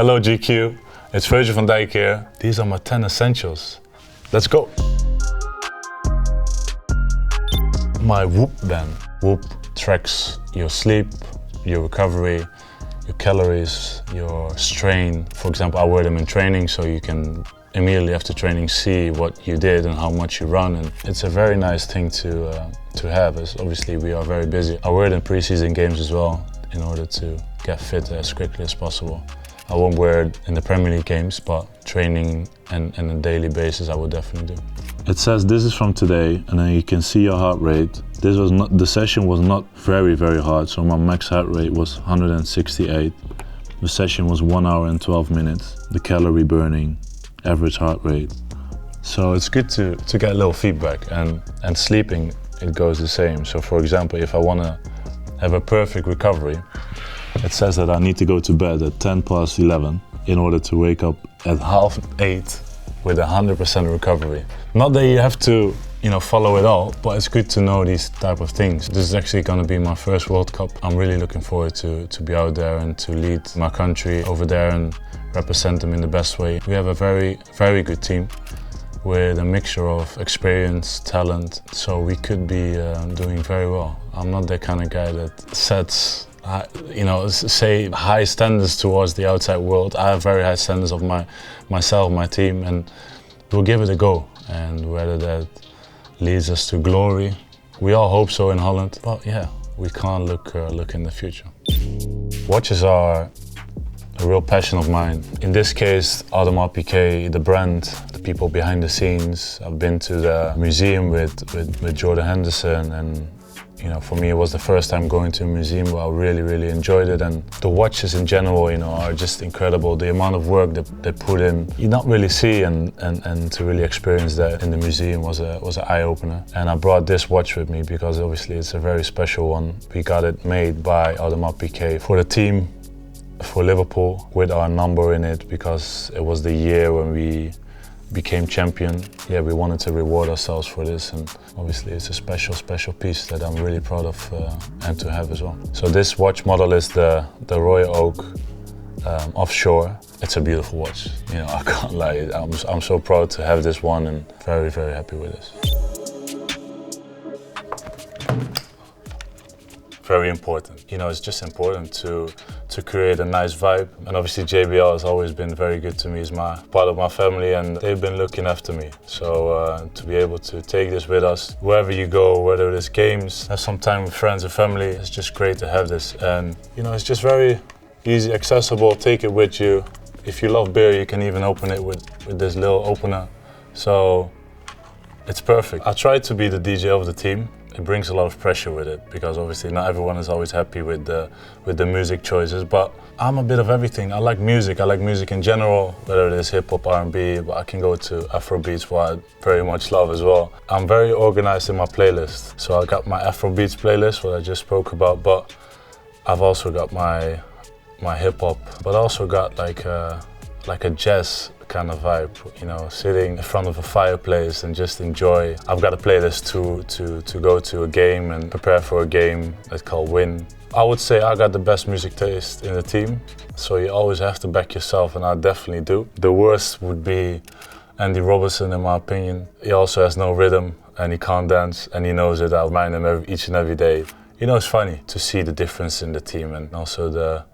Hello GQ, it's Virgil van Dijk here. These are my 10 essentials. Let's go. My Whoop band. Whoop tracks your sleep, your recovery, your calories, your strain. For example, I wear them in training so you can immediately after training see what you did and how much you run, and it's a very nice thing to have, as obviously we are very busy. I wear it in pre-season games as well in order to get fit as quickly as possible. I won't wear it in the Premier League games, but training and on a daily basis I would definitely do. It says this is from today, and then you can see your heart rate. The session was not very hard, so my max heart rate was 168. The session was 1 hour and 12 minutes. The calorie burning, average heart rate. So it's good to get a little feedback, and sleeping, it goes the same. So for example, if I want to have a perfect recovery, it says that I need to go to bed at 11:10 in order to wake up at 7:30 with 100% recovery. Not that you have to, follow it all, but it's good to know these type of things. This is actually going to be my first World Cup. I'm really looking forward to be out there and to lead my country over there and represent them in the best way. We have a very good team with a mixture of experience, talent, so we could be doing very well. I'm not the kind of guy that sets say high standards towards the outside world. I have very high standards of myself, my team, and we'll give it a go. And whether that leads us to glory, we all hope so in Holland. But yeah, we can't look in the future. Watches are a real passion of mine. In this case, Audemars Piguet, the brand, the people behind the scenes. I've been to the museum with Jordan Henderson, and for me it was the first time going to a museum where I really enjoyed it. And the watches in general, are just incredible. The amount of work that they put in, you don't really see, and to really experience that in the museum was an eye-opener. And I brought this watch with me because obviously it's a very special one. We got it made by Audemars Piguet for the team, for Liverpool, with our number in it, because it was the year when we became champion. Yeah, we wanted to reward ourselves for this, and obviously it's a special piece that I'm really proud of and to have as well. So this watch model is the Royal Oak Offshore. It's a beautiful watch, I can't lie. I'm so proud to have this one, and very happy with this. Very important. It's just important to create a nice vibe. And obviously JBL has always been very good to me. It's part of my family, and they've been looking after me. So to be able to take this with us, wherever you go, whether it is games, have some time with friends and family, it's just great to have this. And it's just very easy, accessible, take it with you. If you love beer, you can even open it with this little opener. So it's perfect. I try to be the DJ of the team. It brings a lot of pressure with it, because obviously not everyone is always happy with the music choices, but I'm a bit of everything. I like music in general, whether it is hip-hop, R&B, but I can go to Afrobeats, what I very much love as well. I'm very organized in my playlist. So I got my Afrobeats playlist, what I just spoke about, but I've also got my hip-hop, but I also got like a jazz kind of vibe, sitting in front of a fireplace and just enjoy. I've got a playlist to go to a game and prepare for a game that's called Win. I would say I got the best music taste in the team, so you always have to back yourself, and I definitely do. The worst would be Andy Robertson, in my opinion. He also has no rhythm, and he can't dance, and he knows it. I remind him each and every day. It's funny to see the difference in the team, and also the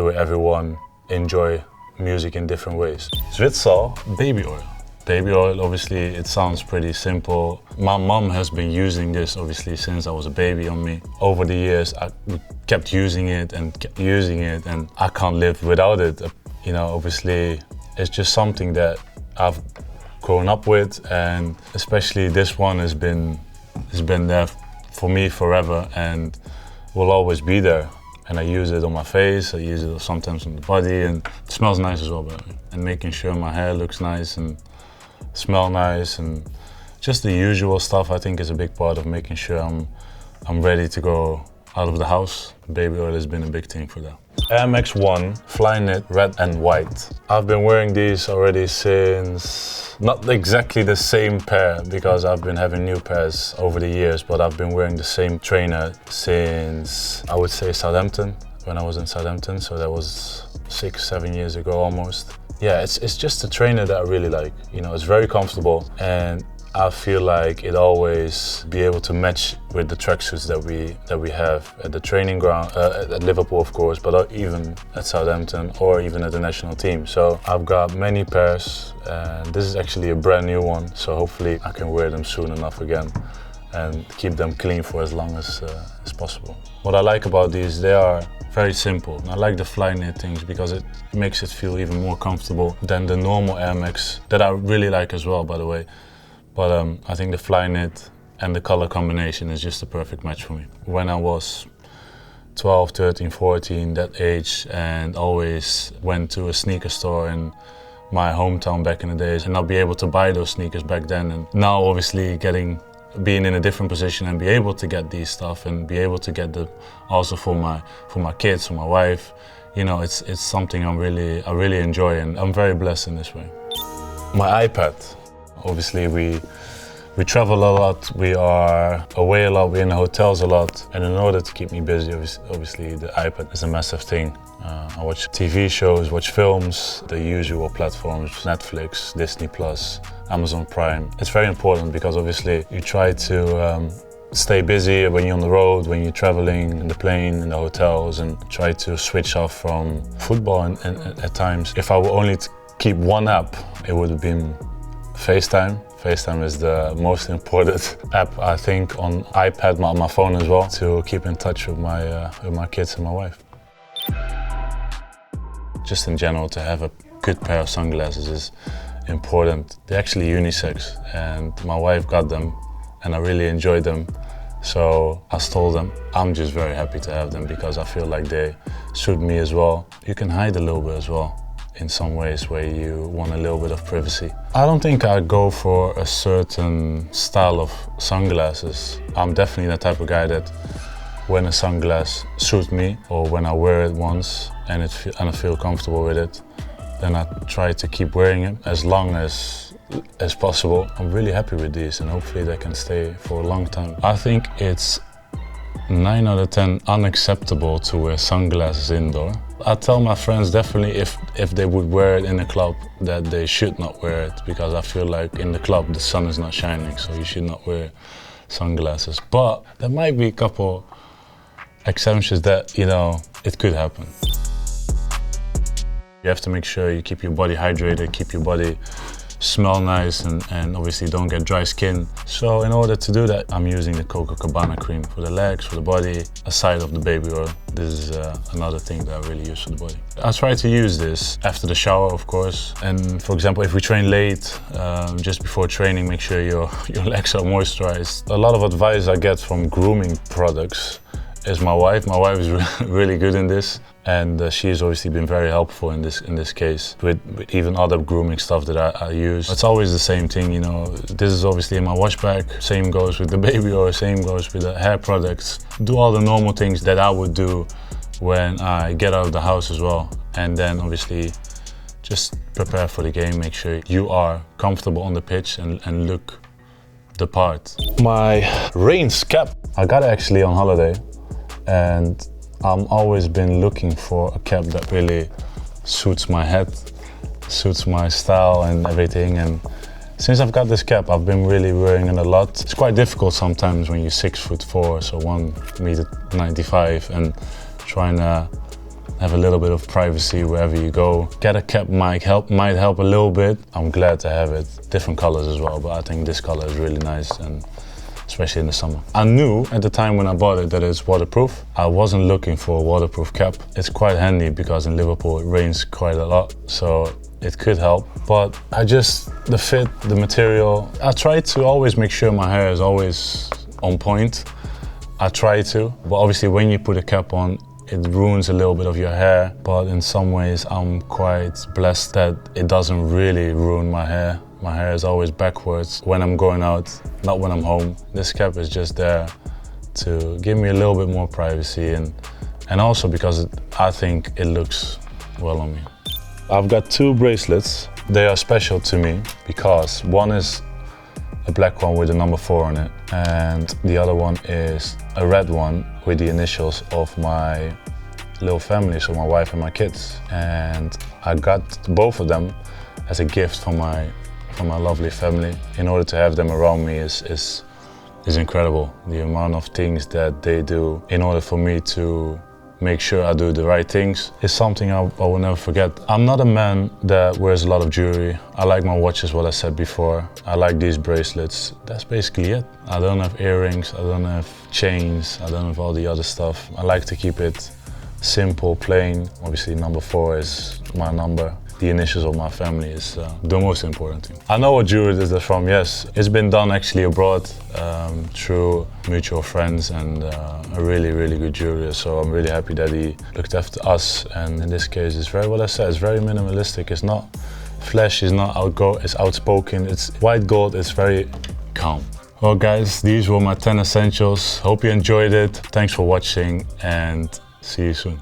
way everyone enjoy music in different ways. Zwitsal baby oil. Baby oil, obviously, it sounds pretty simple. My mom has been using this, obviously, since I was a baby on me. Over the years, I kept using it, and I can't live without it. Obviously, it's just something that I've grown up with, and especially this one has been there for me forever and will always be there. And I use it on my face, I use it sometimes on the body, and it smells nice as well, by the way. And making sure my hair looks nice and smell nice, and just the usual stuff, I think, is a big part of making sure I'm ready to go out of the house. Baby oil has been a big thing for that. Air Max 1 Flyknit red and white. I've been wearing these already since, not exactly the same pair, because I've been having new pairs over the years, but I've been wearing the same trainer since, I would say, Southampton, when I was in Southampton, so that was 6-7 years ago almost. Yeah, it's just a trainer that I really like. You know, it's very comfortable, and I feel like it always be able to match with the tracksuits that we have at the training ground, at Liverpool of course, but even at Southampton or even at the national team. So I've got many pairs, and this is actually a brand new one, so hopefully I can wear them soon enough again and keep them clean for as long as possible. What I like about these, they are very simple. I like the fly knit things because it makes it feel even more comfortable than the normal Air Max that I really like as well, by the way. But I think the fly knit and the color combination is just a perfect match for me. When I was 12, 13, 14, that age, and always went to a sneaker store in my hometown back in the days and not be able to buy those sneakers back then. And now obviously being in a different position and be able to get these stuff and be able to get them also for my kids, for my wife, you know, it's something I really enjoy, and I'm very blessed in this way. My iPad. Obviously we travel a lot, we are away a lot, we're in the hotels a lot, and in order to keep me busy, obviously the iPad is a massive thing. I watch TV shows, watch films, the usual platforms, Netflix, Disney+, Amazon Prime. It's very important because obviously you try to stay busy when you're on the road, when you're traveling, in the plane, in the hotels, and try to switch off from football and at times. If I were only to keep one app, it would have been FaceTime. FaceTime is the most important app, I think, on iPad, on my phone as well, to keep in touch with my kids and my wife. Just in general, to have a good pair of sunglasses is important. They're actually unisex, and my wife got them, and I really enjoyed them. So I stole them. I'm just very happy to have them because I feel like they suit me as well. You can hide a little bit as well, in some ways where you want a little bit of privacy. I don't think I go for a certain style of sunglasses. I'm definitely the type of guy that when a sunglass suits me, or when I wear it once and I feel comfortable with it, then I try to keep wearing it as long as possible. I'm really happy with these, and hopefully they can stay for a long time. I think it's 9 out of 10 unacceptable to wear sunglasses indoor. I tell my friends definitely if they would wear it in a club that they should not wear it, because I feel like in the club the sun is not shining, so you should not wear sunglasses. But there might be a couple exemptions that, you know, it could happen. You have to make sure you keep your body hydrated, keep your body smell nice, and obviously don't get dry skin. So in order to do that, I'm using the COCO CABANA cream for the legs, for the body, aside of the baby oil. This is another thing that I really use for the body. I try to use this after the shower, of course. And for example, if we train late, just before training, make sure your legs are moisturized. A lot of advice I get from grooming products is my wife. My wife is really good in this, and she has obviously been very helpful in this case with even other grooming stuff that I use. It's always the same thing, you know. This is obviously in my wash bag. Same goes with the baby oil, same goes with the hair products. Do all the normal things that I would do when I get out of the house as well. And then obviously just prepare for the game, make sure you are comfortable on the pitch and look the part. My Reigns cap, I got it actually on holiday, and I've always been looking for a cap that really suits my head, suits my style and everything. And since I've got this cap, I've been really wearing it a lot. It's quite difficult sometimes when you're 6'4", so 1.95 m, and trying to have a little bit of privacy wherever you go. Get a cap might help a little bit. I'm glad to have it. Different colors as well, but I think this color is really nice, and especially in the summer. I knew at the time when I bought it that it's waterproof. I wasn't looking for a waterproof cap. It's quite handy because in Liverpool it rains quite a lot, so it could help. But the fit, the material, I try to always make sure my hair is always on point. I try to, but obviously when you put a cap on, it ruins a little bit of your hair. But in some ways I'm quite blessed that it doesn't really ruin my hair. My hair is always backwards when I'm going out, not when I'm home. This cap is just there to give me a little bit more privacy, and also because I think it looks well on me. I've got 2 bracelets. They are special to me because one is a black one with the number 4 on it, and the other one is a red one with the initials of my little family, so my wife and my kids. And I got both of them as a gift from my lovely family. In order to have them around me is incredible. The amount of things that they do in order for me to make sure I do the right things is something I will never forget. I'm not a man that wears a lot of jewelry. I like my watches, what I said before. I like these bracelets. That's basically it. I don't have earrings, I don't have chains, I don't have all the other stuff. I like to keep it simple, plain. Obviously number 4 is my number. The initials of my family is the most important thing. I know what jewelry this is from, yes. It's been done actually abroad through mutual friends and a really, really good jeweler. So I'm really happy that he looked after us. And in this case, it's very, what I said, it's very minimalistic. It's not flashy, it's not it's outspoken. It's white gold, it's very calm. Well guys, these were my 10 essentials. Hope you enjoyed it. Thanks for watching and see you soon.